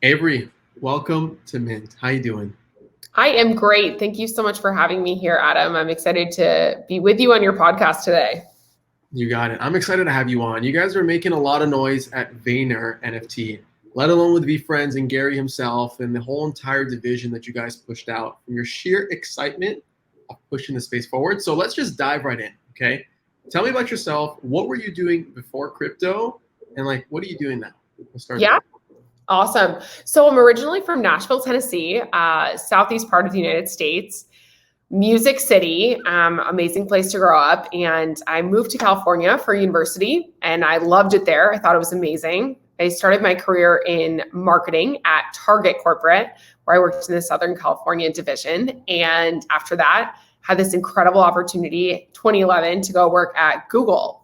Avery, welcome to Mint. How you doing? I am great. Thank you so much for having me here, Adam. I'm excited to be with you on your podcast today. You got it. I'm excited to have you on. You guys are making a lot of noise at Vayner NFT, let alone with VFriends and Gary himself and the whole entire division that you guys pushed out from your sheer excitement of pushing the space forward. So let's just dive right in, okay? Tell me about yourself. What were you doing before crypto? And what are you doing now? We'll start Yeah. there. Awesome. So I'm originally from Nashville, Tennessee, southeast part of the United States. Music City, amazing place to grow up. And I moved to California for university and I loved it there. I thought it was amazing. I started my career in marketing at Target Corporate, where I worked in the Southern California division. And after that, had this incredible opportunity, 2011, to go work at Google.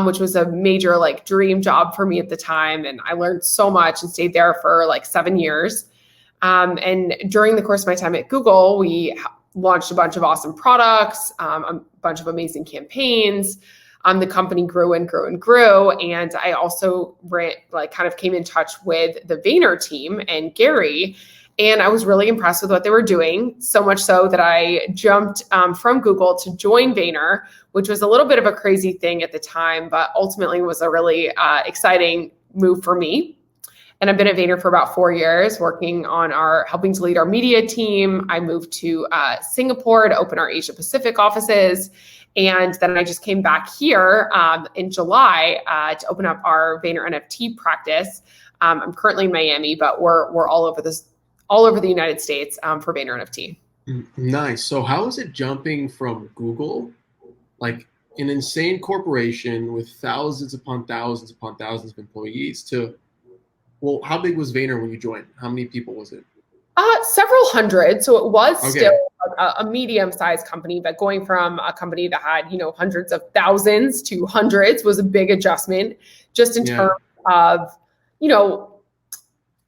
Which was a major dream job for me at the time. And I learned so much and stayed there for 7 years. And during the course of my time at Google, we launched a bunch of awesome products, a bunch of amazing campaigns. The company grew and grew and grew. And I also came in touch with the Vayner team and Gary. And I was really impressed with what they were doing, so much so that I jumped from Google to join Vayner, which was a little bit of a crazy thing at the time, but ultimately was a really exciting move for me. And I've been at Vayner for about 4 years, working on helping to lead our media team. I moved to Singapore to open our Asia Pacific offices. And then I just came back here in July to open up our Vayner NFT practice. I'm currently in Miami, but we're all over the United States for Vayner NFT. Nice. So how is it jumping from Google, like an insane corporation with thousands upon thousands upon thousands of employees, to, well, how big was Vayner when you joined? How many people was it? Several hundred. So it was still a medium-sized company, but going from a company that had, hundreds of thousands to hundreds was a big adjustment just in terms of,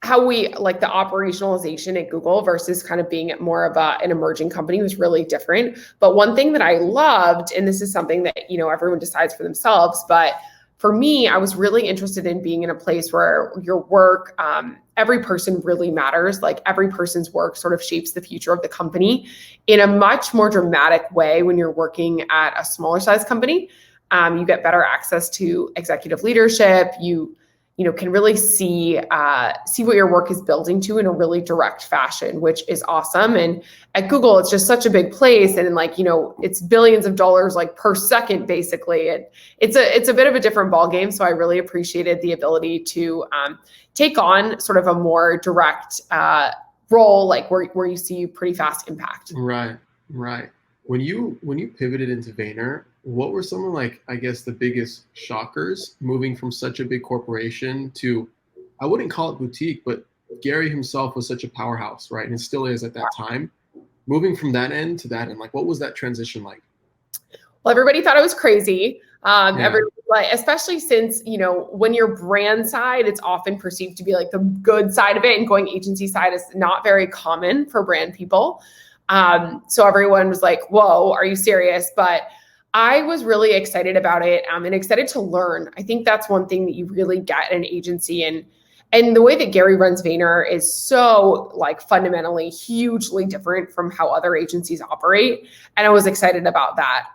how we the operationalization at Google versus kind of being at more of an emerging company was really different. But one thing that I loved, and this is something that, everyone decides for themselves, but for me, I was really interested in being in a place where your work, every person really matters. Like every person's work sort of shapes the future of the company in a much more dramatic way when you're working at a smaller size company. You get better access to executive leadership. You can really see what your work is building to in a really direct fashion, which is awesome. And at Google, it's just such a big place, and it's billions of dollars per second, basically. And it's a bit of a different ballgame. So I really appreciated the ability to take on sort of a more direct role, where you see pretty fast impact. Right. When you pivoted into Vayner, what were some of the biggest shockers moving from such a big corporation to, I wouldn't call it boutique, but Gary himself was such a powerhouse, right? And it still is at that time. Moving from that end to that end, what was that transition like? Well, everybody thought I was crazy. Especially since, when you're brand side, it's often perceived to be the good side of it, and going agency side is not very common for brand people. So everyone was like, whoa, are you serious? But I was really excited about it and excited to learn. I think that's one thing that you really get in an agency. And the way that Gary runs Vayner is so fundamentally hugely different from how other agencies operate. And I was excited about that.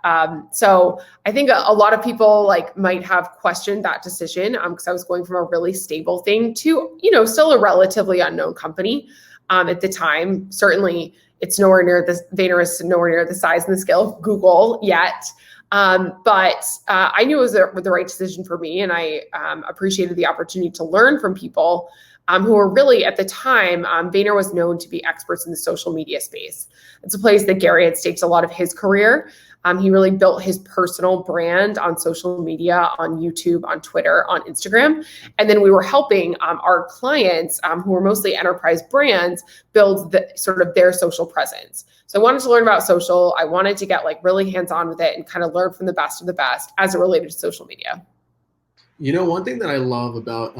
So I think a lot of people might have questioned that decision because I was going from a really stable thing to, still a relatively unknown company at the time. Certainly it's nowhere near Vayner is nowhere near the size and the scale of Google yet. But I knew it was the right decision for me. And I appreciated the opportunity to learn from people who were really, at the time, Vayner was known to be experts in the social media space. It's a place that Gary had staked a lot of his career. He really built his personal brand on social media, on YouTube, on Twitter, on Instagram. And then we were helping our clients, who were mostly enterprise brands, build their social presence. So I wanted to learn about social. I wanted to get really hands-on with it and kind of learn from the best of the best as it related to social media. One thing that I love about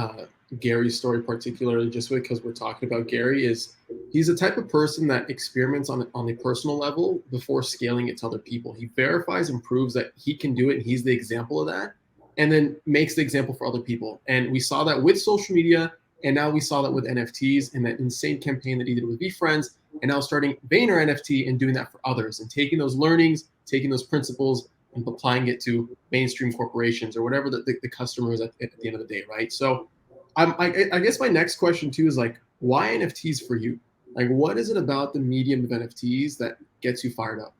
Gary's story, particularly just because we're talking about Gary, is he's the type of person that experiments on a personal level before scaling it to other people. He verifies and proves that he can do it, and he's the example of that, and then makes the example for other people. And we saw that with social media, And now we saw that with NFTs and that insane campaign that he did with VFriends, and now starting Vayner NFT and doing that for others and taking those learnings, taking those principles and applying it to mainstream corporations or whatever the customer is at the end of the day, right? So I guess my next question too is like, why NFTs for you? Like, what is it about the medium of NFTs that gets you fired up?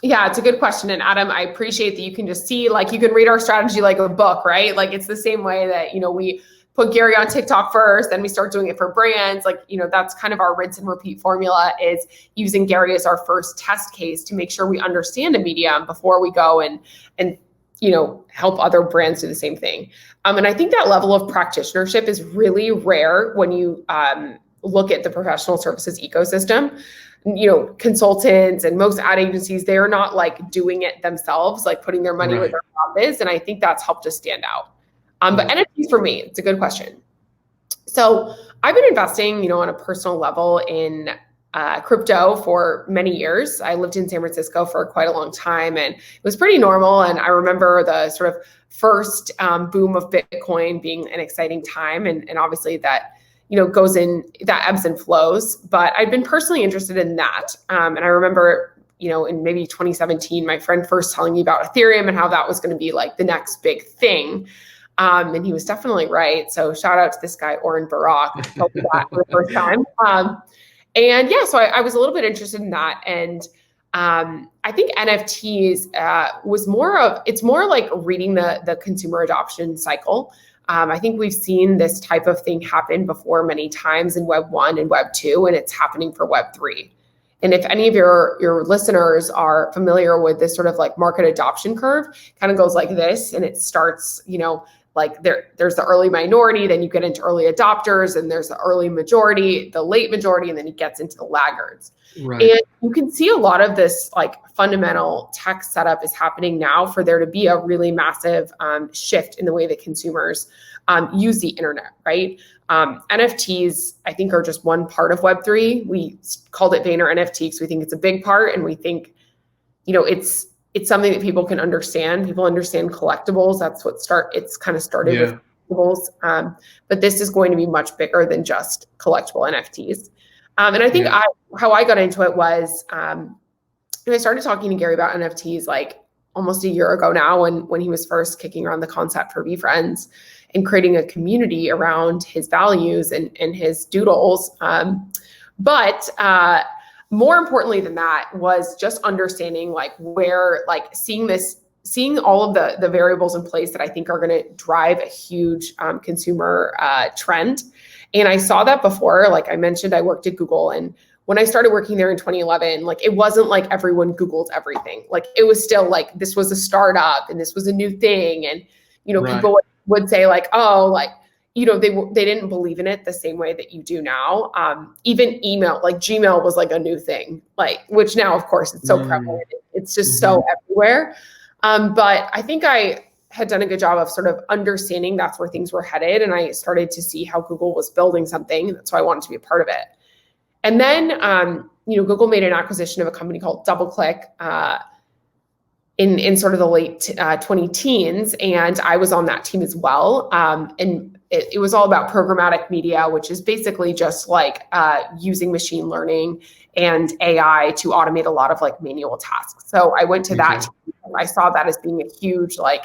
Yeah, it's a good question. And Adam, I appreciate that you can just see, like, you can read our strategy like a book, right? Like, it's the same way that, we put Gary on TikTok first, then we start doing it for brands. Like, that's kind of our rinse and repeat formula, is using Gary as our first test case to make sure we understand a medium before we go and help other brands do the same thing. And I think that level of practitionership is really rare when you look at the professional services ecosystem. Consultants and most ad agencies, they're not like doing it themselves, like putting their money where their mouth is. And I think that's helped us stand out. But NFTs for me, it's a good question. So I've been investing, on a personal level in crypto for many years. I lived in San Francisco for quite a long time, and it was pretty normal. And I remember the sort of first boom of Bitcoin being an exciting time. And obviously that, that ebbs and flows, but I'd been personally interested in that. And I remember, in maybe 2017, my friend first telling me about Ethereum and how that was going to be like the next big thing. And he was definitely right. So shout out to this guy, Oren Barak, who told me that for the first time. So I was a little bit interested in that. And I think NFTs it's more like reading the consumer adoption cycle. I think we've seen this type of thing happen before many times in Web 1 and Web 2, and it's happening for Web 3. And if any of your listeners are familiar with this sort of like market adoption curve, kind of goes like this, and it starts, like there's the early minority, then you get into early adopters, and there's the early majority, the late majority, and then it gets into the laggards. Right. And you can see a lot of this like fundamental tech setup is happening now for there to be a really massive shift in the way that consumers use the internet, right? NFTs, I think, are just one part of Web3. We called it VaynerNFT because we think it's a big part, and we think, it's something that people can understand. People understand collectibles. That's it's kind of started with collectibles. But this is going to be much bigger than just collectible NFTs. And I think how I got into it was, I started talking to Gary about NFTs like almost a year ago now, when he was first kicking around the concept for VFriends and creating a community around his values and his doodles. But more importantly than that was just understanding like where, like seeing all of the variables in place that I think are going to drive a huge consumer trend. And I saw that before. Like I mentioned, I worked at Google, and when I started working there in 2011, like it wasn't like everyone Googled everything. Like it was still like, this was a startup and this was a new thing. And, people would say like, oh, like, they didn't believe in it the same way that you do now. Even email, like Gmail was like a new thing, like, which now of course it's so prevalent. It's just so everywhere. But I think I had done a good job of sort of understanding that's where things were headed. And I started to see how Google was building something. That's why I wanted to be a part of it. And then, Google made an acquisition of a company called DoubleClick in sort of the late 2010s. And I was on that team as well. And it was all about programmatic media, which is basically just like using machine learning and AI to automate a lot of like manual tasks. So I went to that team. I saw that as being a huge like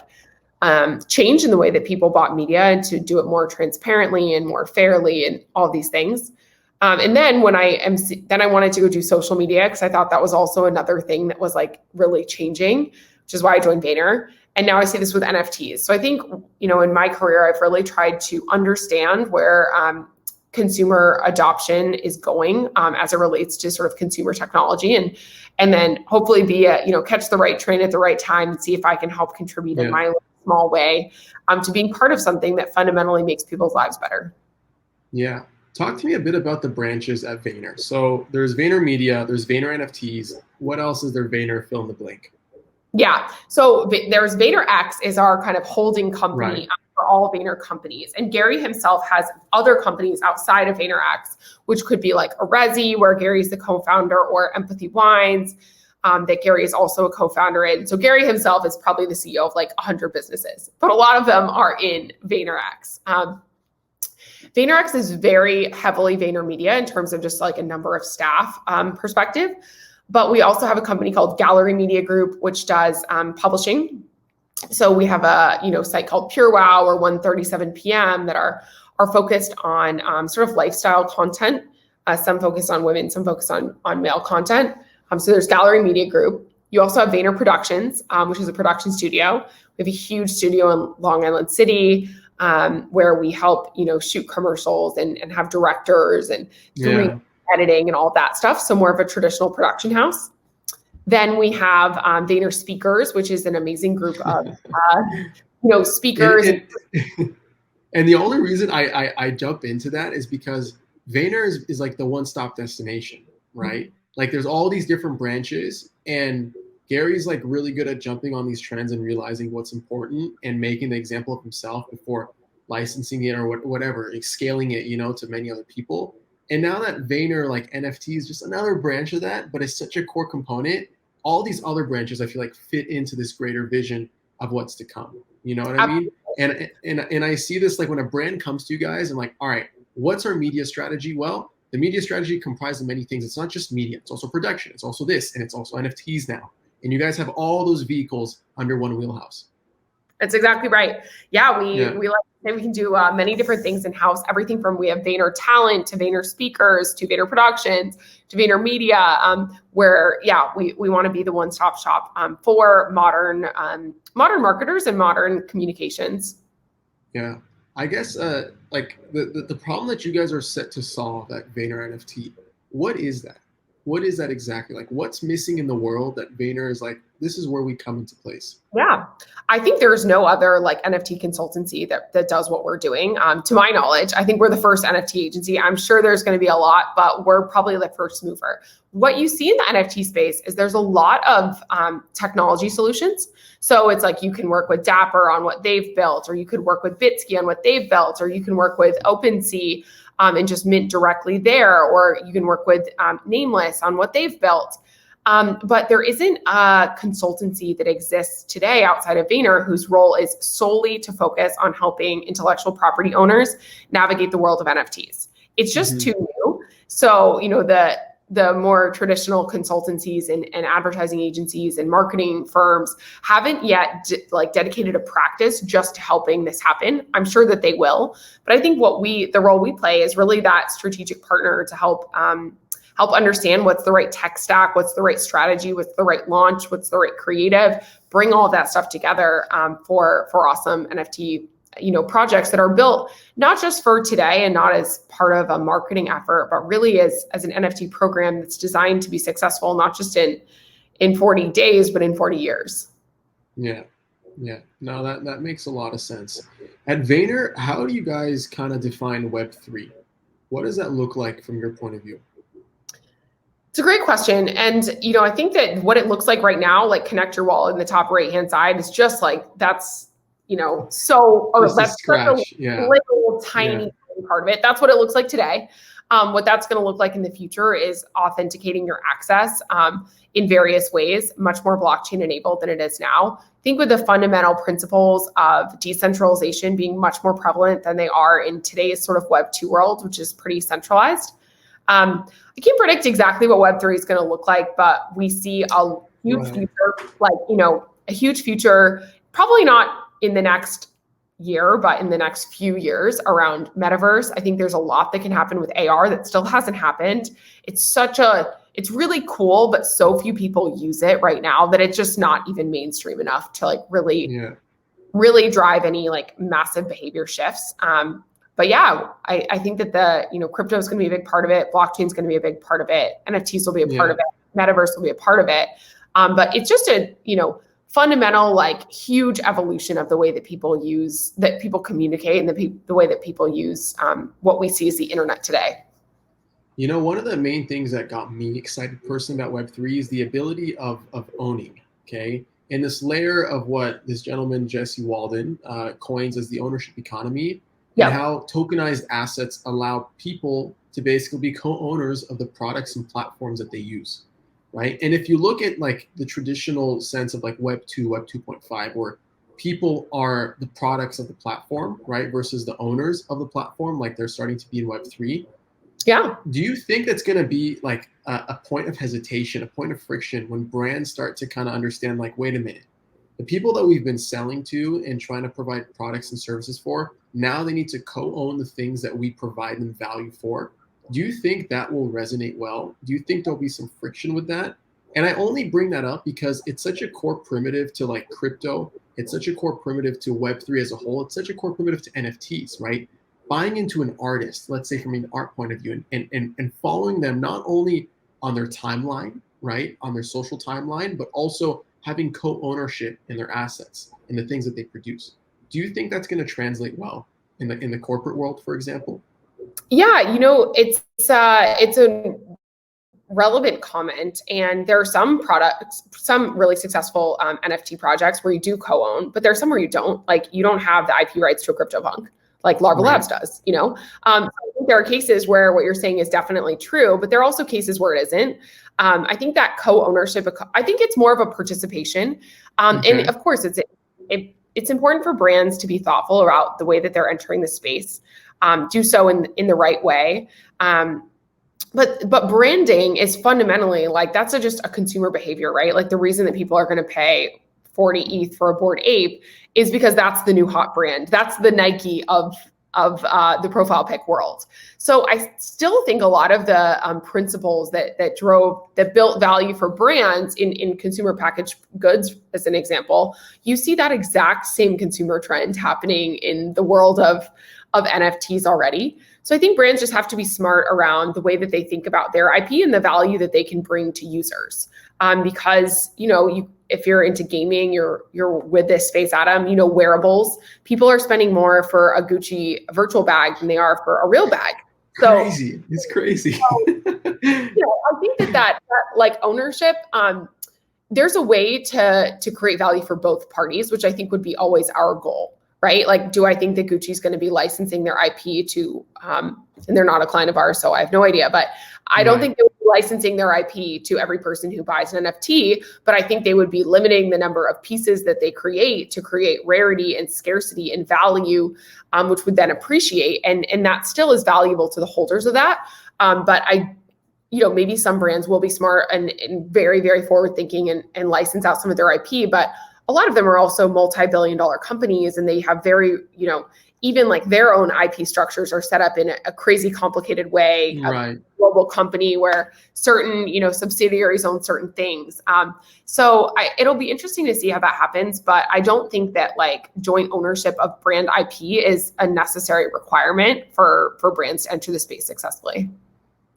change in the way that people bought media, and to do it more transparently and more fairly and all these things. And then then I wanted to go do social media, because I thought that was also another thing that was like really changing, which is why I joined Vayner. And now I see this with NFTs. So I think, in my career, I've really tried to understand where consumer adoption is going as it relates to sort of consumer technology, and then hopefully be catch the right train at the right time and see if I can help contribute in my small way to being part of something that fundamentally makes people's lives better. Yeah. Talk to me a bit about the branches at Vayner. So there's VaynerMedia, there's VaynerNFTs. What else is there? Vayner, fill in the blank. Yeah. So there's VaynerX is our kind of holding company for all Vayner companies. And Gary himself has other companies outside of VaynerX, which could be like Arezi, where Gary's the co-founder, or Empathy Wines, that Gary is also a co-founder in. So Gary himself is probably the CEO of like 100 businesses, but a lot of them are in VaynerX. VaynerX is very heavily VaynerMedia in terms of just like a number of staff perspective. But we also have a company called Gallery Media Group, which does publishing. So we have a site called Pure Wow or 1:37 p.m. that are focused on sort of lifestyle content. Some focus on women, some focus on male content. So there's Gallery Media Group. You also have Vayner Productions, which is a production studio. We have a huge studio in Long Island City where we help shoot commercials and have directors and editing and all that stuff. So more of a traditional production house. Then we have Vayner Speakers, which is an amazing group of speakers. And the only reason I jump into that is because Vayner is like the one-stop destination, right? Like there's all these different branches, and Gary's like really good at jumping on these trends and realizing what's important and making the example of himself before licensing it or whatever, scaling it, to many other people. And now that Vayner like NFT is just another branch of that, but it's such a core component, all these other branches I feel like fit into this greater vision of what's to come. You know what I mean? And I see this like when a brand comes to you guys and like, all right, what's our media strategy? Well, the media strategy comprises of many things. It's not just media, it's also production, it's also this, and it's also NFTs now. And you guys have all those vehicles under one wheelhouse. That's exactly right. Yeah, we like to say we can do many different things in-house, everything from we have Vayner Talent to Vayner Speakers to Vayner Productions to VaynerMedia, where we want to be the one-stop shop for modern marketers and modern communications. Yeah, I guess like the problem that you guys are set to solve at Vayner NFT, what is that? What is that exactly? Like what's missing in the world that Vayner is like, this is where we come into place? Yeah, I think there's no other like NFT consultancy that does what we're doing. To my knowledge, I think we're the first NFT agency. I'm sure there's going to be a lot, but we're probably the first mover. What you see in the NFT space is there's a lot of technology solutions. So it's like you can work with Dapper on what they've built, or you could work with Bitsky on what they've built, or you can work with OpenSea and just mint directly there, or you can work with Nameless on what they've built. But there isn't a consultancy that exists today outside of Vayner whose role is solely to focus on helping intellectual property owners navigate the world of NFTs. It's just too new. So, the more traditional consultancies and advertising agencies and marketing firms haven't yet dedicated a practice just to helping this happen. I'm sure that they will, but I think the role we play is really that strategic partner to help understand what's the right tech stack, what's the right strategy, what's the right launch, what's the right creative, bring all of that stuff together for awesome NFT projects that are built not just for today and not as part of a marketing effort, but really as an NFT program that's designed to be successful, not just in 40 days, but in 40 years. Yeah. No, that makes a lot of sense. At Vayner, how do you guys kind of define Web3? What does that look like from your point of view? It's a great question. And, I think that what it looks like right now, like connect your wallet in the top right-hand side is just like, that's, that's such a little tiny part of it. That's what it looks like today. What that's going to look like in the future is authenticating your access in various ways, much more blockchain enabled than it is now. I think with the fundamental principles of decentralization being much more prevalent than they are in today's sort of Web 2 world, which is pretty centralized. I can't predict exactly what Web3 is going to look like, but we see a huge future, a huge future, probably not in the next year, but in the next few years around metaverse. I think there's a lot that can happen with AR that still hasn't happened. It's really cool, but so few people use it right now that it's just not even mainstream enough to really drive any massive behavior shifts. But yeah, I think that crypto is going to be a big part of it. Blockchain is going to be a big part of it. NFTs will be a part of it. Metaverse will be a part of it. But it's just a fundamental huge evolution of the way that people communicate and the way that people use what we see as the internet today. One of the main things that got me excited personally about Web3 is the ability of owning. Okay. And this layer of what this gentleman, Jesse Walden, coins as the ownership economy. And how tokenized assets allow people to basically be co-owners of the products and platforms that they use, right? And if you look at the traditional sense of Web 2, Web 2.5, or people are the products of the platform, right? Versus the owners of the platform, like they're starting to be in Web3. Yeah. Do you think that's going to be like a point of hesitation, a point of friction when brands start to kind of understand, like, wait a minute, the people that we've been selling to and trying to provide products and services for, now they need to co-own the things that we provide them value for? Do you think that will resonate well? Do you think there'll be some friction with that? And I only bring that up because it's such a core primitive to like crypto. It's such a core primitive to Web3 as a whole. It's such a core primitive to NFTs, right? Buying into an artist, let's say from an art point of view, and following them not only on their timeline, right, on their social timeline, but also having co-ownership in their assets and the things that they produce. Do you think that's going to translate well in the corporate world, for example? Yeah, it's a relevant comment, and there are some products, some really successful NFT projects where you do co-own, but there's some where you don't. Like, you don't have the IP rights to a CryptoPunk, like Larva Labs does. I think there are cases where what you're saying is definitely true, but there are also cases where it isn't. I think that co-ownership, I think it's more of a participation, and of course, it's important for brands to be thoughtful about the way that they're entering the space, do so in the right way. But branding is fundamentally like, that's just a consumer behavior, right? Like, the reason that people are going to pay 40 ETH for a Bored Ape is because that's the new hot brand. That's the Nike of the profile pic world. So I still think a lot of the principles that built value for brands in consumer packaged goods, as an example, you see that exact same consumer trend happening in the world of NFTs already. So I think brands just have to be smart around the way that they think about their IP and the value that they can bring to users. Because if you're into gaming, you're with this space, Adam. Wearables. People are spending more for a Gucci virtual bag than they are for a real bag. So crazy. It's crazy. I think that like ownership. There's a way to create value for both parties, which I think would be always our goal. Right? Like, do I think that Gucci's going to be licensing their IP to, and they're not a client of ours, so I have no idea, but I don't think they would be licensing their IP to every person who buys an NFT, but I think they would be limiting the number of pieces that they create to create rarity and scarcity and value, which would then appreciate. And that still is valuable to the holders of that. But maybe some brands will be smart and very, very forward thinking and license out some of their IP, but a lot of them are also multi-billion-dollar companies, and they have very, even like their own IP structures are set up in a crazy complicated way. Right. A global company where certain, subsidiaries own certain things. So it'll be interesting to see how that happens, but I don't think that like joint ownership of brand IP is a necessary requirement for brands to enter the space successfully.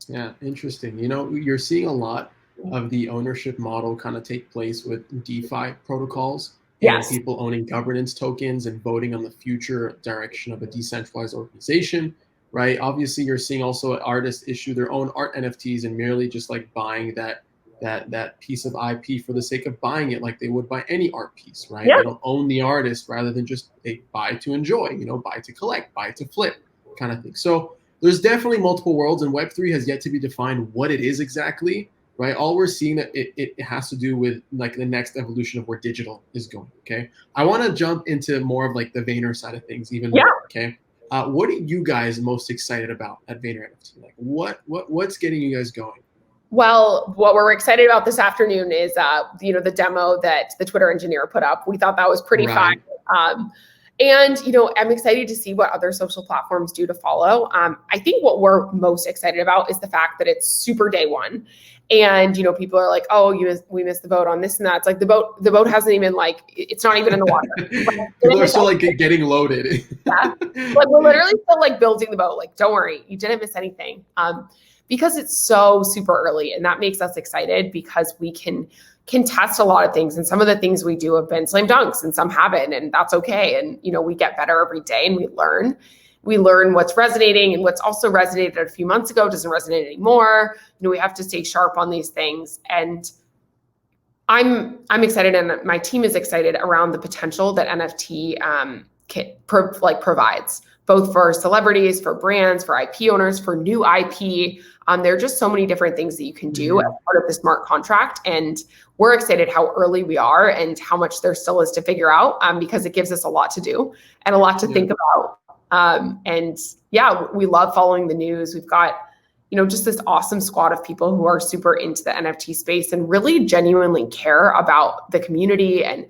Yeah, interesting. You're seeing a lot of the ownership model kind of take place with DeFi protocols and people owning governance tokens and voting on the future direction of a decentralized organization, right? Obviously, you're seeing also artists issue their own art NFTs and merely just like buying that piece of IP for the sake of buying it, like they would buy any art piece, right? They don't own the artist, rather than just they buy to enjoy, buy to collect, buy to flip kind of thing. So there's definitely multiple worlds, and Web3 has yet to be defined what it is exactly. Right, all we're seeing that it has to do with like the next evolution of where digital is going. Okay, I want to jump into more of like the Vayner side of things even more. Okay, what are you guys most excited about at VaynerNFT? Like, what's getting you guys going? Well, what we're excited about this afternoon is the demo that the Twitter engineer put up. We thought that was pretty fun. And, I'm excited to see what other social platforms do to follow. I think what we're most excited about is the fact that it's super day one. And, people are like, oh, we missed the boat on this and that. It's like the boat hasn't even it's not even in the water. People are still like getting loaded. Like, we're literally still like building the boat. Like, don't worry, you didn't miss anything. Because it's so super early, and that makes us excited because we can test a lot of things, and some of the things we do have been slam dunks and some haven't, and that's okay. And we get better every day, and we learn what's resonating, and what's also resonated a few months ago doesn't resonate anymore. We have to stay sharp on these things, and I'm excited, and my team is excited around the potential that NFT provides, both for celebrities, for brands, for IP owners, for new IP. There are just so many different things that you can do as part of the smart contract. And we're excited how early we are and how much there still is to figure out, because it gives us a lot to do and a lot to think about. And yeah, we love following the news. We've got, just this awesome squad of people who are super into the NFT space and really genuinely care about the community and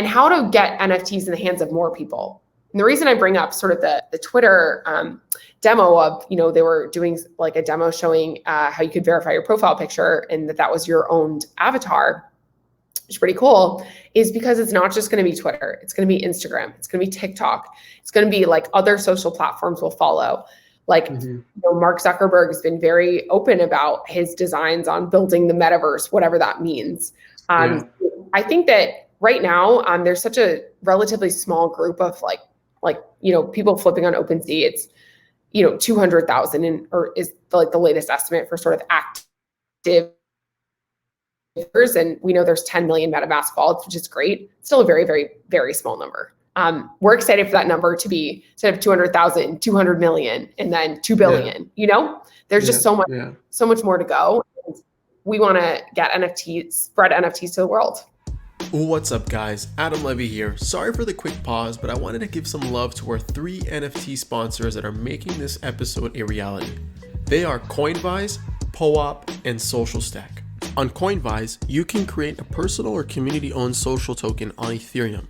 how to get NFTs in the hands of more people. And the reason I bring up sort of the Twitter demo of, they were doing like a demo showing how you could verify your profile picture and that was your own avatar, which is pretty cool, is because it's not just going to be Twitter. It's going to be Instagram. It's going to be TikTok. It's going to be like other social platforms will follow. Like, Mark Zuckerberg has been very open about his designs on building the metaverse, whatever that means. I think that right now, there's such a relatively small group of like people flipping on OpenSea. It's 200,000 or is like the latest estimate for sort of active users. And we know there's 10 million MetaMask wallets, which is great. It's still a very, very, very small number. We're excited for that number to be, instead of 200,000, 200 million, and then 2 billion. There's just so much more to go. We want to get NFTs, spread NFTs to the world. What's up, guys? Adam Levy here. Sorry for the quick pause, but I wanted to give some love to our 3 NFT sponsors that are making this episode a reality. They are Coinvise, POAP, and SocialStack. On Coinvise, you can create a personal or community-owned social token on Ethereum.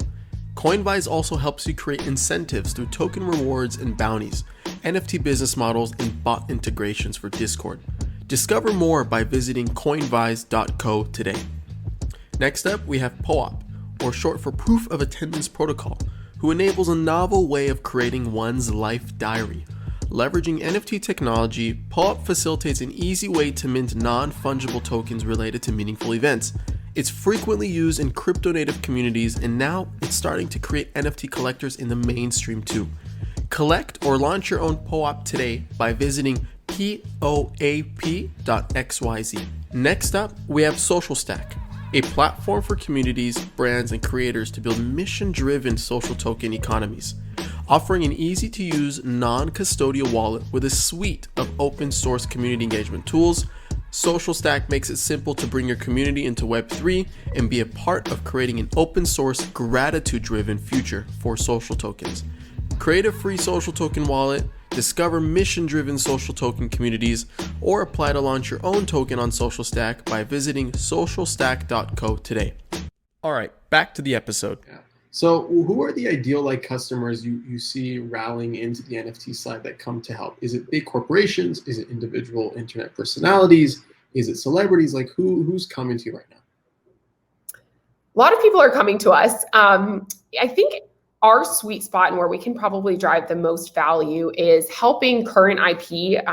Coinvise also helps you create incentives through token rewards and bounties, NFT business models, and bot integrations for Discord. Discover more by visiting coinvise.co today. Next up, we have POAP, or short for Proof of Attendance Protocol, who enables a novel way of creating one's life diary. Leveraging NFT technology, POAP facilitates an easy way to mint non-fungible tokens related to meaningful events. It's frequently used in crypto-native communities, and now it's starting to create NFT collectors in the mainstream too. Collect or launch your own POAP today by visiting poap.xyz. Next up, we have SocialStack, a platform for communities, brands, and creators to build mission-driven social token economies. Offering an easy-to-use, non-custodial wallet with a suite of open-source community engagement tools, SocialStack makes it simple to bring your community into Web3 and be a part of creating an open-source, gratitude-driven future for social tokens. Create a free social token wallet, discover mission-driven social token communities, or apply to launch your own token on SocialStack by visiting socialstack.co today. All right, back to the episode. So who are the ideal customers you see rallying into the NFT side that come to help? Is it big corporations? Is it individual internet personalities? Is it celebrities? Who's coming to you right now? A lot of people are coming to us. I think our sweet spot and where we can probably drive the most value is helping current IP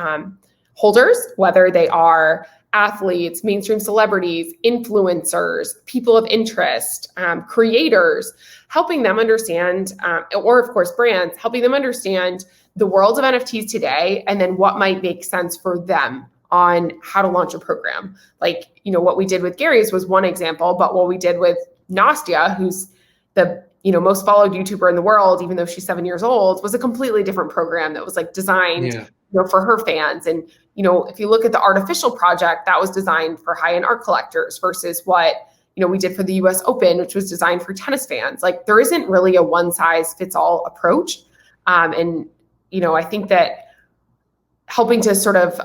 holders, whether they are athletes, mainstream celebrities, influencers, people of interest, creators, helping them understand, or of course brands, helping them understand the world of NFTs today, and then what might make sense for them on how to launch a program. What we did with Gary's was one example, but what we did with Nastia, who's the most followed YouTuber in the world, even though she's 7 years old, was a completely different program that was designed for her fans. And if you look at the Artificial project, that was designed for high-end art collectors versus what we did for the US Open, which was designed for tennis fans. There isn't really a one-size-fits-all approach. I think that helping to sort of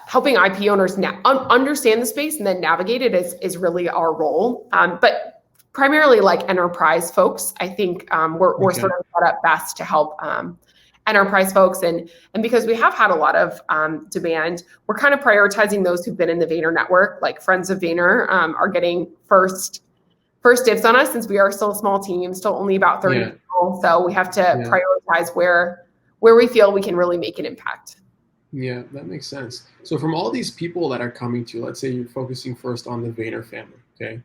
helping IP owners understand the space and then navigate it is really our role. But primarily enterprise folks, I think we're sort of set up best to help enterprise folks. And because we have had a lot of demand, we're kind of prioritizing those who've been in the Vayner network, like friends of Vayner are getting first dibs on us, since we are still a small team, still only about 30 people. So we have to prioritize where we feel we can really make an impact. Yeah, that makes sense. So from all these people that are coming to you, let's say you're focusing first on the Vayner family, okay?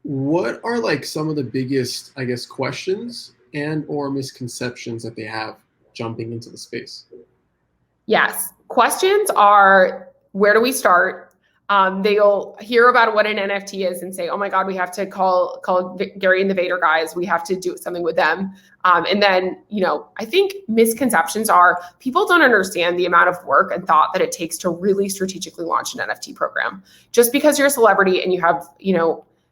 What are some of the biggest, questions and or misconceptions that they have jumping into the space? Yes. Questions are, where do we start? They'll hear about what an NFT is and say, oh my God, we have to call Gary and the Vayner guys. We have to do something with them. And then, I think misconceptions are people don't understand the amount of work and thought that it takes to really strategically launch an NFT program. Just because you're a celebrity and you have,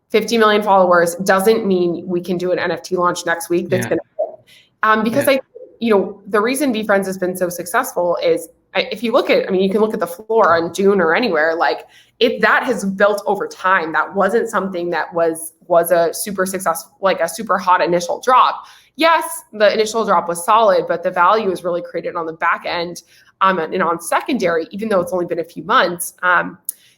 50 million followers doesn't mean we can do an NFT launch next week. That's going to because the reason VeeFriends has been so successful is if you look at, you can look at the floor on Dune or anywhere, that has built over time. That wasn't something that was a super successful, like a super hot initial drop. Yes, the initial drop was solid, but the value is really created on the back end and on secondary, even though it's only been a few months.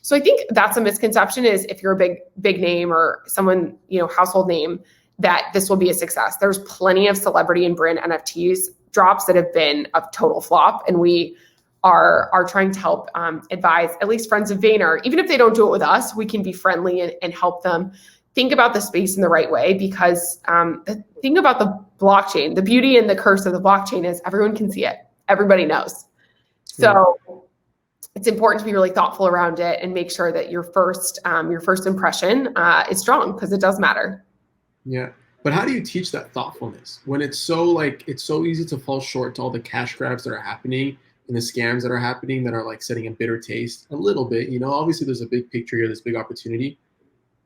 So I think that's a misconception is if you're a big name or someone, household name, that this will be a success. There's plenty of celebrity and brand NFTs drops that have been a total flop. And we are trying to help advise at least friends of Vayner. Even if they don't do it with us, we can be friendly and help them think about the space in the right way, because the thing about the blockchain, the beauty and the curse of the blockchain is everyone can see it. Everybody knows. So it's important to be really thoughtful around it and make sure that your first impression is strong, because it does matter. Yeah. But how do you teach that thoughtfulness when it's so easy to fall short to all the cash grabs that are happening and the scams that are happening that are setting a bitter taste a little bit, obviously there's a big picture here, this big opportunity.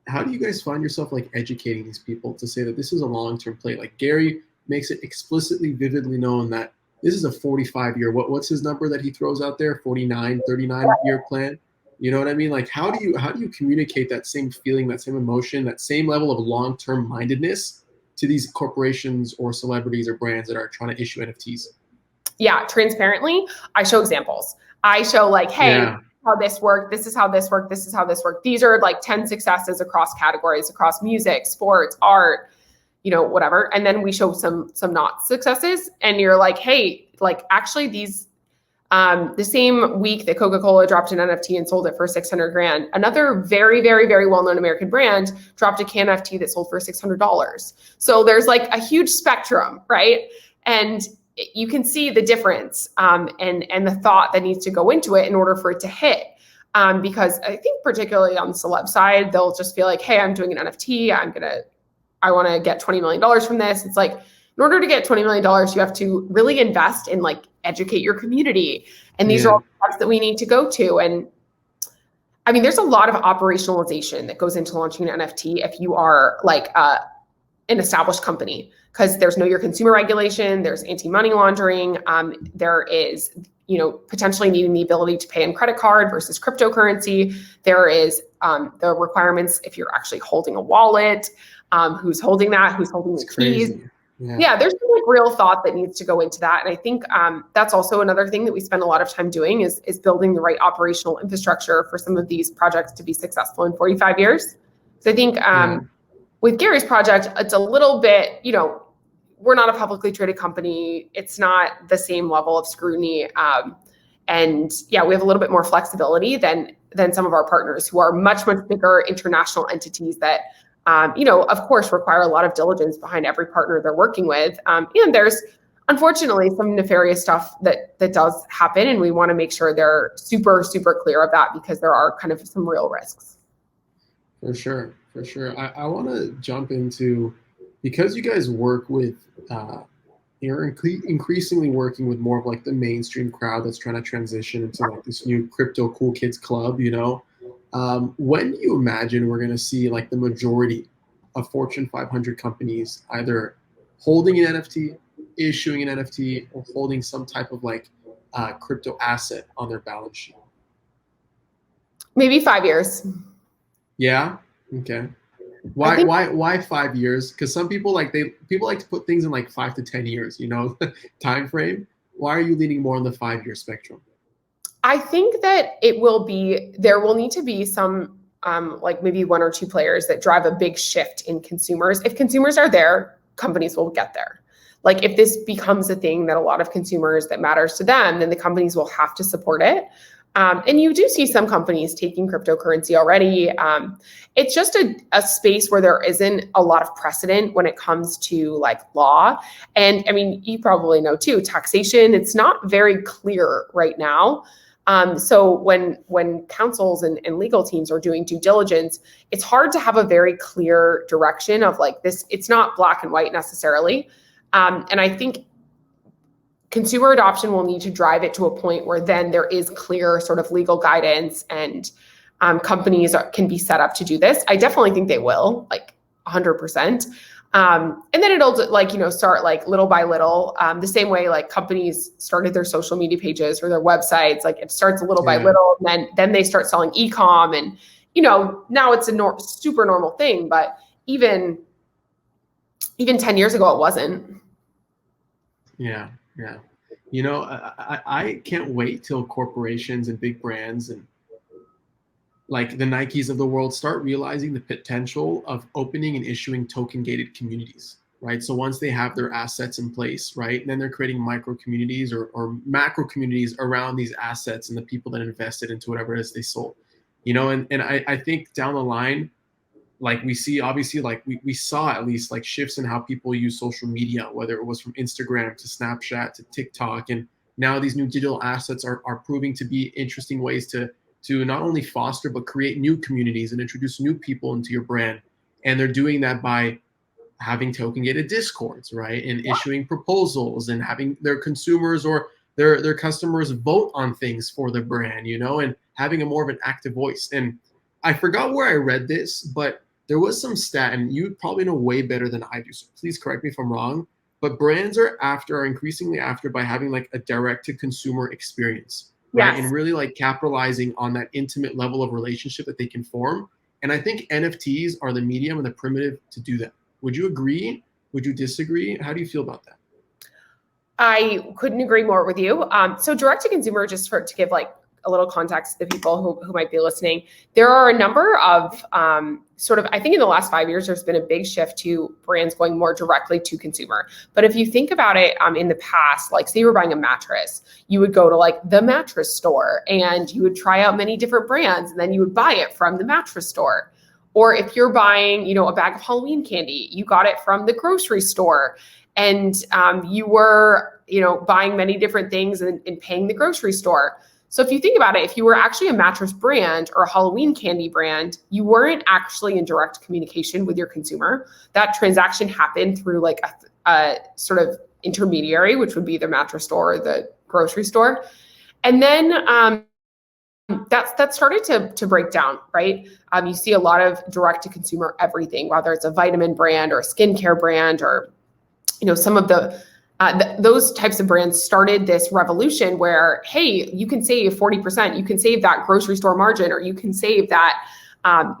How do you guys find yourself educating these people to say that this is a long-term play? Gary makes it explicitly, vividly known that this is a 45-year, what's his number that he throws out there? 39 year plan. You know what I mean? How do you communicate that same feeling, that same emotion, that same level of long-term mindedness to these corporations or celebrities or brands that are trying to issue NFTs? Yeah, transparently, I show examples. I show hey, how this worked. This is how this worked. This is how this worked. These are 10 successes across categories, across music, sports, art, whatever. And then we show some not successes. And you're hey, actually these, the same week that Coca-Cola dropped an NFT and sold it for $600,000, another very, very, very well-known American brand dropped a can NFT that sold for $600. So there's a huge spectrum, right? And you can see the difference and the thought that needs to go into it in order for it to hit. Because I think particularly on the celeb side, they'll just feel hey, I'm doing an NFT. I want to get $20 million from this. It's in order to get $20 million, you have to really invest in educate your community. And these are all steps that we need to go to. And there's a lot of operationalization that goes into launching an NFT if you are an established company, because there's know your consumer regulation, there's anti-money laundering, there is, potentially needing the ability to pay in credit card versus cryptocurrency. There is the requirements if you're actually holding a wallet, who's holding that, who's holding the keys. Yeah, there's some real thought that needs to go into that. And I think that's also another thing that we spend a lot of time doing is building the right operational infrastructure for some of these projects to be successful in 45 years. So I think with Gary's project, it's a little bit, we're not a publicly traded company. It's not the same level of scrutiny. And we have a little bit more flexibility than some of our partners who are much, much bigger international entities that, of course, require a lot of diligence behind every partner they're working with. And there's, unfortunately, some nefarious stuff that does happen. And we want to make sure they're super, super clear of that, because there are kind of some real risks. For sure. I want to jump into, because you guys work with, you're increasingly working with more of the mainstream crowd that's trying to transition into this new crypto cool kids club, when do you imagine we're going to see the majority of Fortune 500 companies either holding an NFT, issuing an NFT, or holding some type of crypto asset on their balance sheet? Maybe 5 years. Yeah. Okay. Why 5 years? Because some people people like to put things in 5 to 10 years, time frame. Why are you leaning more on the 5-year spectrum? I think that there will need to be some maybe one or two players that drive a big shift in consumers. If consumers are there, companies will get there. If this becomes a thing that a lot of consumers that matters to them, then the companies will have to support it. And you do see some companies taking cryptocurrency already. It's just a space where there isn't a lot of precedent when it comes to law. And you probably know too, taxation, it's not very clear right now. So when councils and legal teams are doing due diligence, it's hard to have a very clear direction of like this. It's not black and white necessarily. And I think consumer adoption will need to drive it to a point where then there is clear sort of legal guidance and companies can be set up to do this. I definitely think they will, like 100%. And then it'll start like little by little, the same way like companies started their social media pages or their websites. Like it starts little by little, and then they start selling e-com, and now it's a super normal thing. But even 10 years ago, it wasn't. Yeah. I can't wait till corporations and big brands and like the Nikes of the world start realizing the potential of opening and issuing token gated communities, right? So once they have their assets in place, right, then they're creating micro communities or macro communities around these assets and the people that invested into whatever it is they sold, and I think down the line, like we see, obviously, like we saw at least like shifts in how people use social media, whether it was from Instagram to Snapchat to TikTok. And now these new digital assets are proving to be interesting ways to not only foster, but create new communities and introduce new people into your brand. And they're doing that by having token gated discords, right? And issuing proposals and having their consumers or their customers vote on things for the brand, and having a more of an active voice. And I forgot where I read this, but there was some stat, and you probably know way better than I do, so please correct me if I'm wrong, but brands are increasingly after by having like a direct to consumer experience, right? Yes. And really like capitalizing on that intimate level of relationship that they can form. And I think NFTs are the medium and the primitive to do that. Would you agree? Would you disagree? How do you feel about that? I couldn't agree more with you. So direct to consumer, just to give like a little context to the people who might be listening, there are a number of I think in the last 5 years, there's been a big shift to brands going more directly to consumer. But if you think about it, in the past, like say you were buying a mattress, you would go to like the mattress store and you would try out many different brands, and then you would buy it from the mattress store. Or if you're buying, a bag of Halloween candy, you got it from the grocery store, and you were, buying many different things and paying the grocery store. So if you think about it, if you were actually a mattress brand or a Halloween candy brand, you weren't actually in direct communication with your consumer. That transaction happened through like a sort of intermediary, which would be the mattress store or the grocery store. And then that started to break down, right? You see a lot of direct to consumer everything, whether it's a vitamin brand or a skincare brand or, some of those types of brands started this revolution where, hey, you can save 40%, you can save that grocery store margin, or you can save that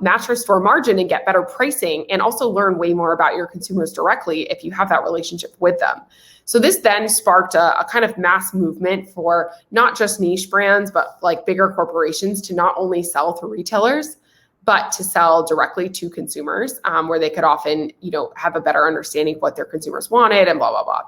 mattress store margin and get better pricing, and also learn way more about your consumers directly if you have that relationship with them. So this then sparked a kind of mass movement for not just niche brands, but like bigger corporations to not only sell to retailers, but to sell directly to consumers, where they could often, have a better understanding of what their consumers wanted and blah, blah, blah.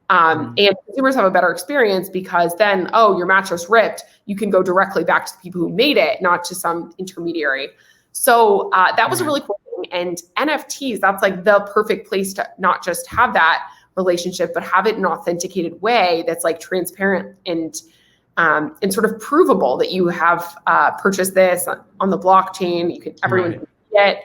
And consumers have a better experience because then, your mattress ripped, you can go directly back to the people who made it, not to some intermediary. So that was a really cool thing. And NFTs, that's like the perfect place to not just have that relationship, but have it in an authenticated way that's like transparent and sort of provable that you have purchased this on the blockchain. Everyone can see it.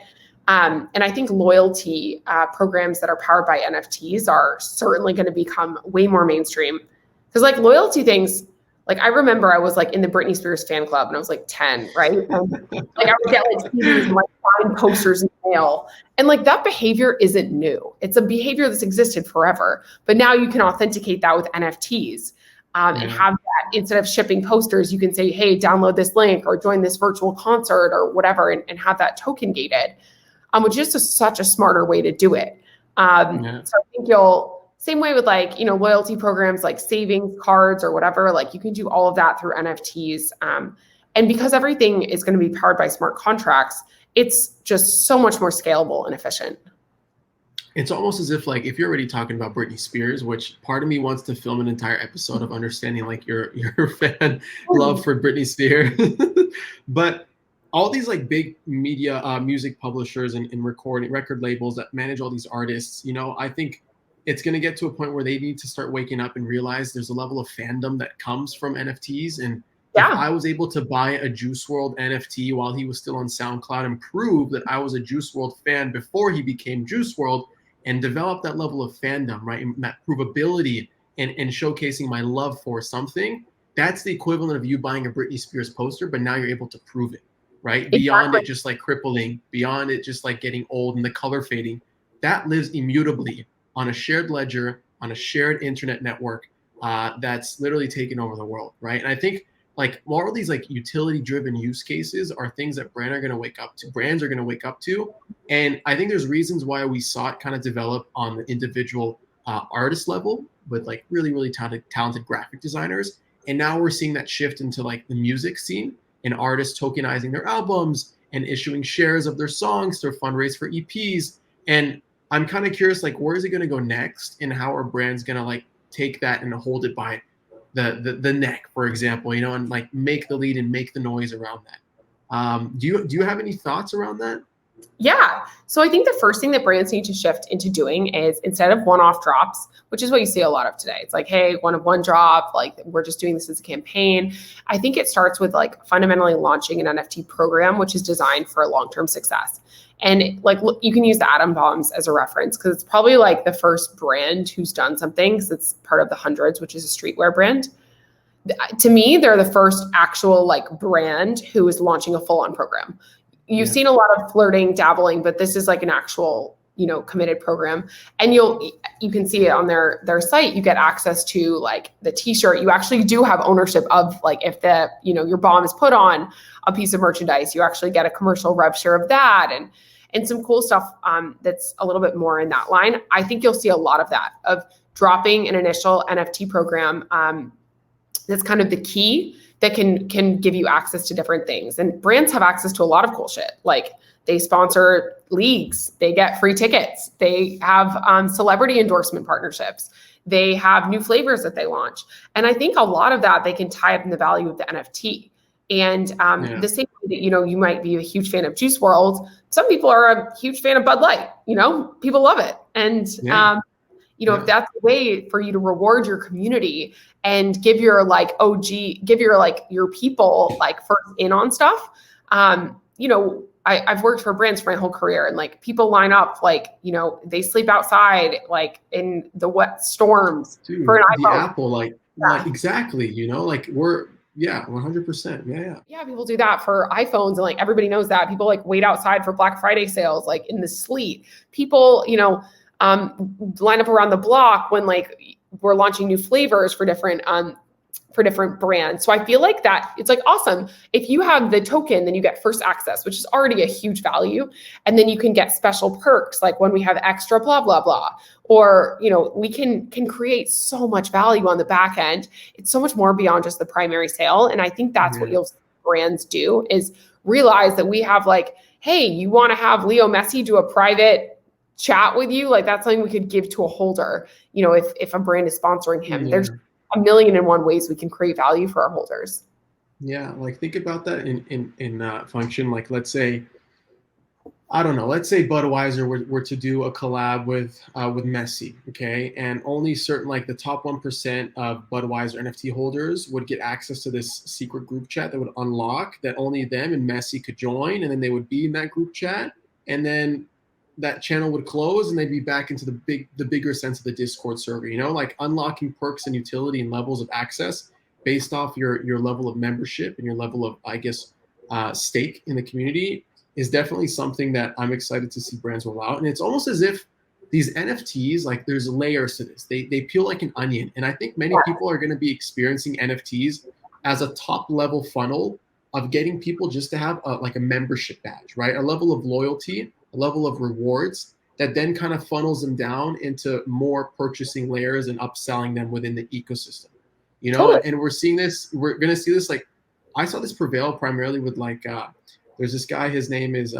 And I think loyalty programs that are powered by NFTs are certainly going to become way more mainstream. Because like loyalty things, like I remember I was like in the Britney Spears fan club and I was like 10, right? And, like I would get like CDs and like signed posters in the mail. And like that behavior isn't new. It's a behavior that's existed forever. But now you can authenticate that with NFTs. And have that, instead of shipping posters, you can say, hey, download this link or join this virtual concert or whatever, and have that token gated. Which is just such a smarter way to do it. So I think same way with like, loyalty programs like savings cards or whatever, like you can do all of that through NFTs. And because everything is going to be powered by smart contracts, it's just so much more scalable and efficient. It's almost as if like, if you're already talking about Britney Spears, which part of me wants to film an entire episode of understanding like your fan love for Britney Spears, but all these like big media, music publishers and record labels that manage all these artists, I think it's going to get to a point where they need to start waking up and realize there's a level of fandom that comes from NFTs. And if Yeah. I was able to buy a Juice WRLD NFT while he was still on SoundCloud and prove that I was a Juice WRLD fan before he became Juice WRLD and develop that level of fandom, right? And that provability and showcasing my love for something, that's the equivalent of you buying a Britney Spears poster, but now you're able to prove it, right? Beyond it just like crippling, beyond it just like getting old and the color fading, that lives immutably on a shared ledger, on a shared internet network that's literally taken over the world, right? And I think like more of these like utility driven use cases are things that brands are going to wake up to. And I think there's reasons why we saw it kind of develop on the individual artist level with like really, really talented graphic designers. And now we're seeing that shift into like the music scene and artists tokenizing their albums and issuing shares of their songs to fundraise for EPs. And I'm kind of curious, like, where is it going to go next, and how are brands going to like take that and hold it by the neck, for example, you know, and like make the lead and make the noise around that. Do you have any thoughts around that? Yeah. So I think the first thing that brands need to shift into doing is, instead of one-off drops, which is what you see a lot of today, it's like, hey, one drop, like we're just doing this as a campaign. I think it starts with like fundamentally launching an NFT program, which is designed for long-term success. And like, look, you can use the Atom Bombs as a reference because it's probably like the first brand who's done something, because it's part of the Hundreds, which is a streetwear brand. To me, they're the first actual like brand who is launching a full-on program. You've seen a lot of flirting, dabbling, but this is like an actual, you know, committed program. And you can see it on their site. You get access to like the t-shirt. You actually do have ownership of like, if the, you know, your bomb is put on a piece of merchandise, you actually get a commercial rev share of that, and some cool stuff that's a little bit more in that line. I think you'll see a lot of that, of dropping an initial NFT program. That's kind of the key that can give you access to different things. And brands have access to a lot of cool shit. Like they sponsor leagues, they get free tickets, they have celebrity endorsement partnerships, they have new flavors that they launch. And I think a lot of that they can tie up in the value of the NFT. And the same way that, you know, you might be a huge fan of Juice WRLD, some people are a huge fan of Bud Light, you know, people love it. And you know, if that's a way for you to reward your community and give your like your people like first in on stuff. You know, I've worked for brands for my whole career, and like people line up, like, you know, they sleep outside like in the wet storms for an iPhone. The Apple, like exactly, you know, like we're 100%. Yeah, people do that for iPhones, and like everybody knows that. People like wait outside for Black Friday sales, like in the sleet. People, you know, line up around the block when like we're launching new flavors for different brands. So I feel like that it's like awesome. If you have the token, then you get first access, which is already a huge value. And then you can get special perks, like when we have extra blah, blah, blah. Or, you know, we can create so much value on the back end. It's so much more beyond just the primary sale. And I think that's what you'll see brands do, is realize that we have like, hey, you want to have Leo Messi do a private chat with you, like that's something we could give to a holder. You know, if a brand is sponsoring him, there's a million and one ways we can create value for our holders. Yeah, like think about that in function. Like let's say, I don't know, let's say Budweiser were to do a collab with Messi, okay, and only certain like the top 1% of Budweiser NFT holders would get access to this secret group chat that would unlock, that only them and Messi could join, and then they would be in that group chat, and then that channel would close and they'd be back into the bigger sense of the Discord server, you know, like unlocking perks and utility and levels of access based off your level of membership and your level of, I guess, stake in the community is definitely something that I'm excited to see brands roll out. And it's almost as if these NFTs, like there's layers to this. They peel like an onion. And I think many people are going to be experiencing NFTs as a top level funnel of getting people just to have like a membership badge, right? A level of loyalty, a level of rewards that then kind of funnels them down into more purchasing layers and upselling them within the ecosystem, you know? And we're seeing this, we're going to see this, like, I saw this prevail primarily with like, there's this guy, his name is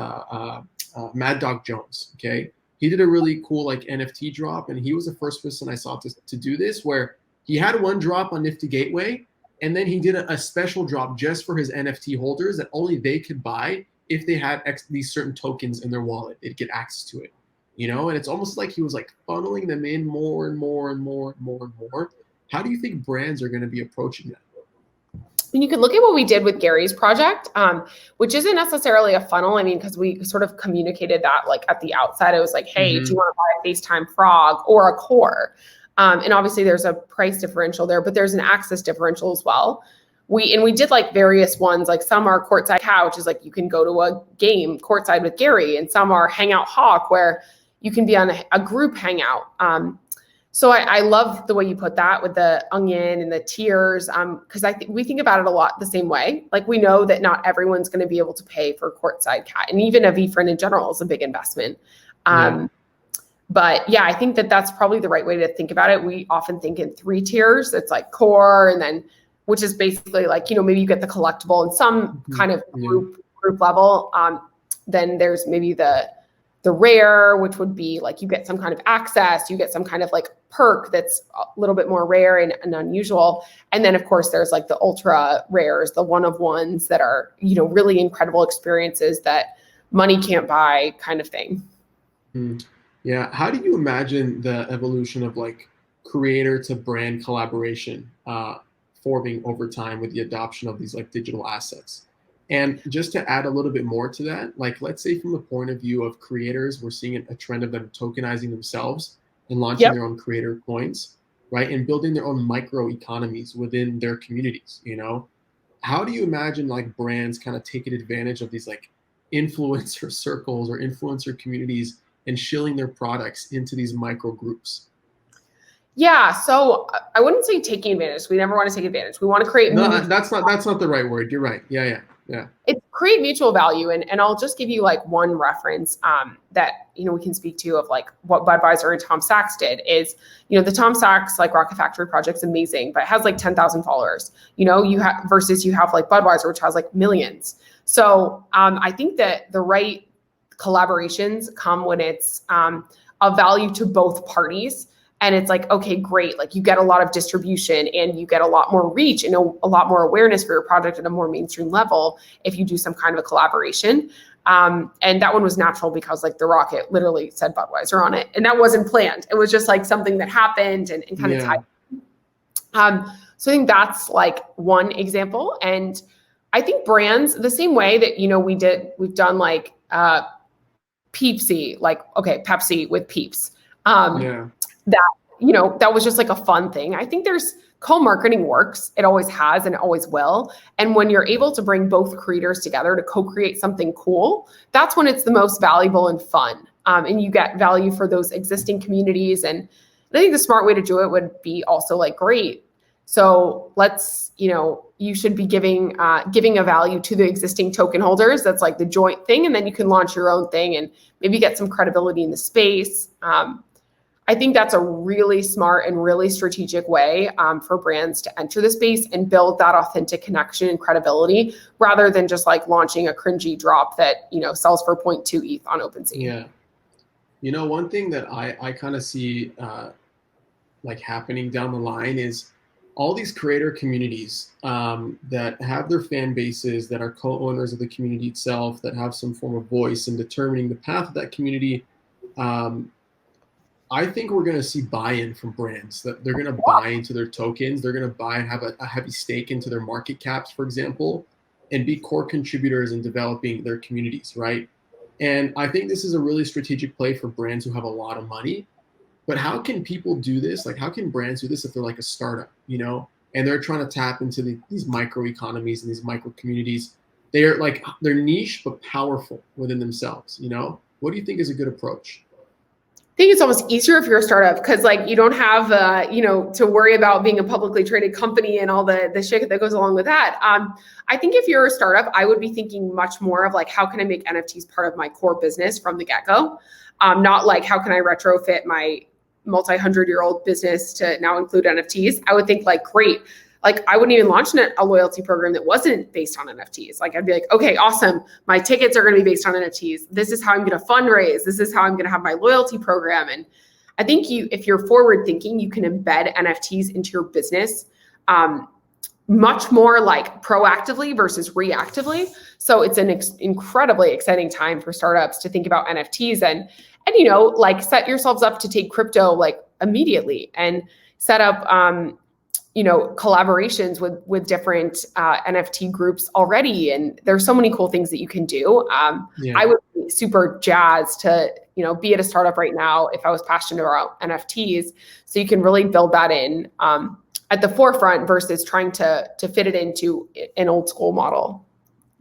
Mad Dog Jones, okay? He did a really cool like NFT drop, and he was the first person I saw to do this, where he had one drop on Nifty Gateway, and then he did a special drop just for his NFT holders that only they could buy if they had these certain tokens in their wallet. They'd get access to it, you know? And it's almost like he was like funneling them in more and more and more and more and more. How do you think brands are going to be approaching that? And you can look at what we did with Gary's project, which isn't necessarily a funnel. I mean, because we sort of communicated that like at the outside. It was like, hey, do you want to buy a FaceTime frog or a core? And obviously there's a price differential there, but there's an access differential as well. We did like various ones, like some are courtside couch, is like you can go to a game courtside with Gary, and some are hangout hawk where you can be on a group hangout. So I love the way you put that with the onion and the tiers, because we think about it a lot the same way. Like we know that not everyone's going to be able to pay for courtside cat, and even a VFriend in general is a big investment. But yeah, I think that that's probably the right way to think about it. We often think in 3 tiers. It's like core, and then which is basically like, maybe you get the collectible and some kind of group level. Then there's maybe the rare, which would be like you get some kind of access, you get some kind of like perk that's a little bit more rare and unusual. And then of course there's like the ultra rares, the one of ones that are, really incredible experiences that money can't buy kind of thing. Yeah. How do you imagine the evolution of like creator to brand collaboration forming over time with the adoption of these like digital assets? And just to add a little bit more to that, like let's say from the point of view of creators, we're seeing a trend of them tokenizing themselves and launching their own creator coins, right? And building their own micro economies within their communities, How do you imagine like brands kind of taking advantage of these like influencer circles or influencer communities and shilling their products into these micro groups? Yeah, so I wouldn't say taking advantage. We never want to take advantage. We want to create. No, that's not the right word. You're right. Yeah. It's create mutual value, and I'll just give you like one reference that we can speak to of like what Budweiser and Tom Sachs did is the Tom Sachs like Rocket Factory project's amazing, but it has like 10,000 followers. You have versus you have like Budweiser, which has like millions. So I think that the right collaborations come when it's of value to both parties. And it's like, okay, great. Like you get a lot of distribution and you get a lot more reach and a lot more awareness for your project at a more mainstream level if you do some kind of a collaboration. And that one was natural because like the rocket literally said Budweiser on it. And that wasn't planned. It was just like something that happened and kind of tied. So I think that's like one example. And I think brands, the same way that, we've done like Peepsy, like, okay, Pepsi with Peeps. That was just like a fun thing. I think there's co-marketing works. It always has and it always will. And when you're able to bring both creators together to co-create something cool, that's when it's the most valuable and fun. And you get value for those existing communities. And I think the smart way to do it would be also like, great. So let's, you should be giving a value to the existing token holders. That's like the joint thing. And then you can launch your own thing and maybe get some credibility in the space. I think that's a really smart and really strategic way for brands to enter the space and build that authentic connection and credibility rather than just like launching a cringy drop that, sells for 0.2 ETH on OpenSea. Yeah. One thing that I kind of see like happening down the line is all these creator communities that have their fan bases, that are co-owners of the community itself, that have some form of voice in determining the path of that community. I think we're going to see buy-in from brands, that they're going to buy into their tokens. They're going to buy and have a heavy stake into their market caps, for example, and be core contributors in developing their communities, right? And I think this is a really strategic play for brands who have a lot of money. But how can people do this? Like, how can brands do this if they're like a startup, and they're trying to tap into these micro economies and these micro communities? They're niche but powerful within themselves. What do you think is a good approach? I think it's almost easier if you're a startup because like you don't have to worry about being a publicly traded company and all the shit that goes along with that. I think if you're a startup, I would be thinking much more of like, how can I make NFTs part of my core business from the get-go? Not like, how can I retrofit my multi-100-year-old business to now include NFTs? I would think like, great. Like I wouldn't even launch a loyalty program that wasn't based on NFTs. Like I'd be like, okay, awesome. My tickets are going to be based on NFTs. This is how I'm going to fundraise. This is how I'm going to have my loyalty program. And I think if you're forward thinking, you can embed NFTs into your business much more like proactively versus reactively. So it's an incredibly exciting time for startups to think about NFTs and like set yourselves up to take crypto like immediately and set up collaborations with different NFT groups already. And there's so many cool things that you can do. I would be super jazzed to, be at a startup right now if I was passionate about NFTs. So you can really build that in at the forefront versus trying to fit it into an old school model.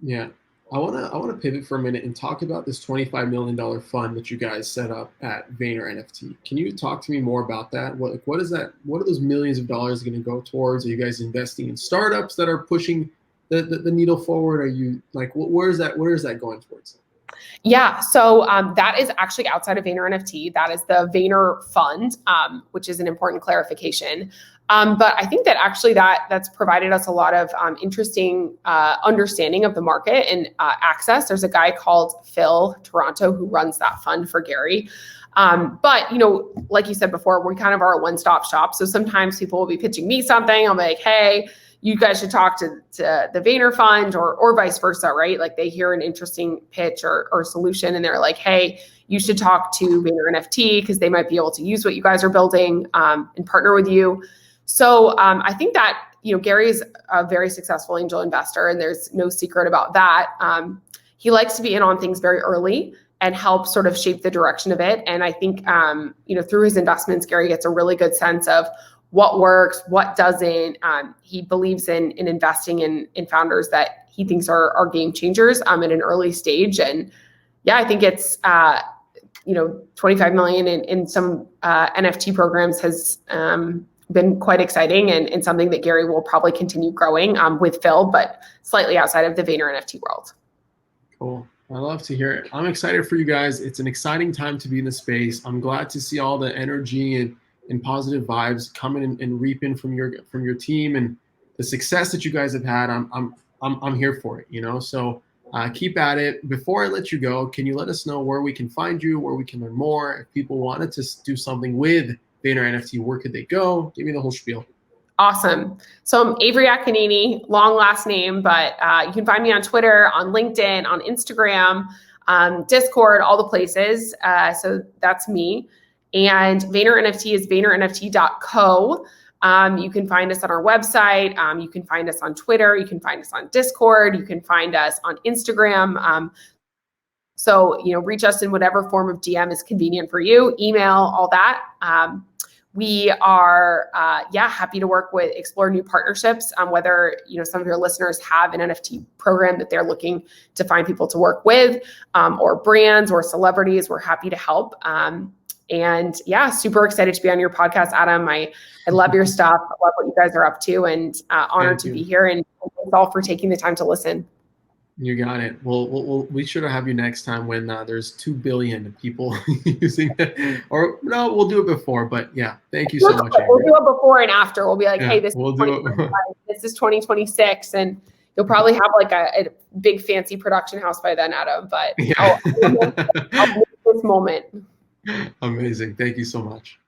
Yeah. I want to pivot for a minute and talk about this $25 million fund that you guys set up at VaynerNFT. Can you talk to me more about that? What is that? What are those millions of dollars going to go towards? Are you guys investing in startups that are pushing the needle forward? Are you where is that going towards? Yeah, so that is actually outside of VaynerNFT. That is the Vayner Fund, which is an important clarification. But I think that actually that's provided us a lot of interesting understanding of the market and access. There's a guy called Phil Toronto who runs that fund for Gary. But, like you said before, we kind of are a one-stop shop. So sometimes people will be pitching me something. I'm like, hey, you guys should talk to the Vayner Fund or vice versa, right? Like they hear an interesting pitch or solution and they're like, hey, you should talk to VaynerNFT because they might be able to use what you guys are building and partner with you. So I think that, Gary is a very successful angel investor and there's no secret about that. He likes to be in on things very early and help sort of shape the direction of it. And I think, through his investments, Gary gets a really good sense of what works, what doesn't. He believes in investing in founders that he thinks are game changers at an early stage. And yeah, I think it's, 25 million in some NFT programs has been quite exciting and something that Gary will probably continue growing with Phil, but slightly outside of the Vayner NFT world. Cool. I love to hear it. I'm excited for you guys. It's an exciting time to be in the space. I'm glad to see all the energy and positive vibes coming and reaping from your team and the success that you guys have had. I'm here for it, So keep at it. Before I let you go, can you let us know where we can find you, where we can learn more? If people wanted to do something with Vayner NFT, where could they go? Give me the whole spiel. Awesome. So I'm Avery Akkineni, long last name, but you can find me on Twitter, on LinkedIn, on Instagram, Discord, all the places. So that's me. And VaynerNFT is VaynerNFT.co. You can find us on our website. You can find us on Twitter. You can find us on Discord. You can find us on Instagram. So, reach us in whatever form of DM is convenient for you, email, all that. We are, happy to explore new partnerships. Whether, some of your listeners have an NFT program that they're looking to find people to work with, or brands or celebrities, we're happy to help. And yeah, super excited to be on your podcast, Adam. I love your stuff. I love what you guys are up to and honored to be here. And thanks all for taking the time to listen. You got it. Well, we should have you next time when there's 2 billion people using it. Or no, we'll do it before. But yeah, thank you so much. We'll do it before and after. We'll be like, hey, this is 2026. And you'll probably have like a big fancy production house by then, Adam. But I'll miss this moment. Amazing. Thank you so much.